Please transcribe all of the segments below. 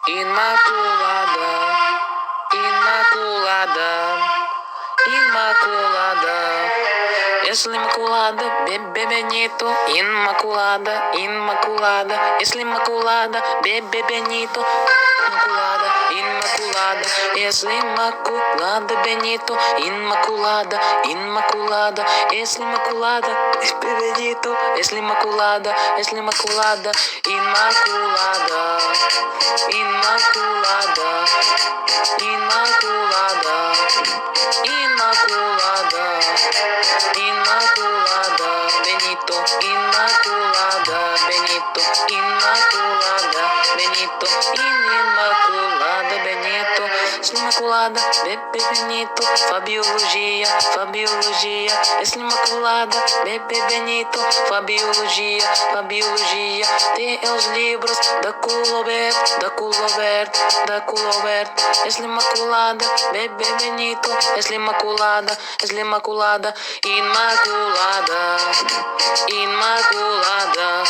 Inmaculada, Inmaculada, Inmaculada. Если Immaculada, bebê Benito. Inmaculada, Inmaculada. Если Immaculada, bebê Benito. Inmaculada, Inmaculada. Если Immaculada, Benito. Inmaculada, Inmaculada. Если Immaculada, bebê Benito. Если Immaculada, если Immaculada. Inmaculada, Inmaculada, Inmaculada, Inmaculada, Inmaculada, Benito, Inmaculada, Benito, Inmaculada, Benito, Inmaculada, Benito, Inmaculada, bebê Benito, Fabiologia, Fabiologia, Inmaculada, bebê Benito, Fabiologia, Fabiologia, tem os livros da Culobert, da Culobert, da Culobert, Inmaculada, bebê Benito, Inmaculada, Inmaculada, Inmaculada, Inmaculada,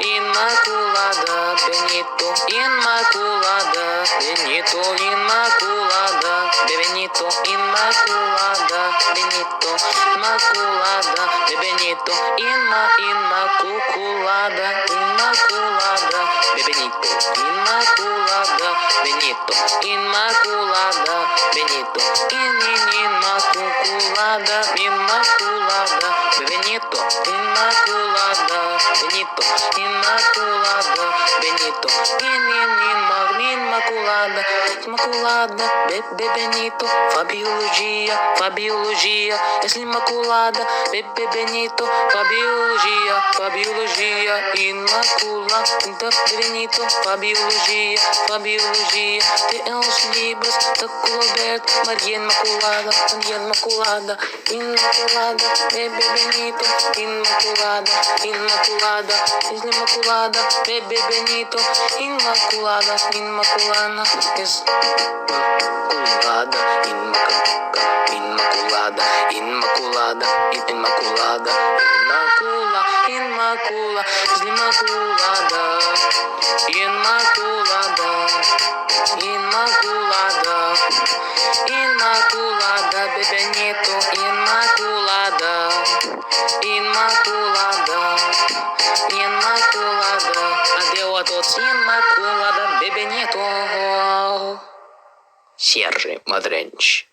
Inmaculada, Benito, Inmaculada, Benito, Inmaculada, Benito, Inmaculada, Benito, Inmaculada, Benito, Inmaculada, Inmaculada, Benito, Inmaculada, Benito, Inmaculada, Benito, Inmaculada, Inmaculada, Benito, Inmaculada, Benito, Inmaculada, Benito, Inmaculada, Inmaculada, bebê Benito, Fabiologia, Fabiologia, Inmaculada, bebê Benito, Fabiologia, Fabiologia, Inmaculada, Benito, Fabiologia, Fabiologia, tem os livros da Colbert, Maria Imaculada, Maria Imaculada, Imaculada, bebê Benito, Imaculada, Imaculada, Imaculada, bebê Benito, Imaculada, Imaculada, Imaculada, Imaculada, Imaculada, Imaculada, Immaculada, Immaculada, Immaculada, Immaculada, Immaculada, Benito, Immaculada, Immaculada, Immaculada, adeus a todos, Immaculada, Benito. Sergi Madrench.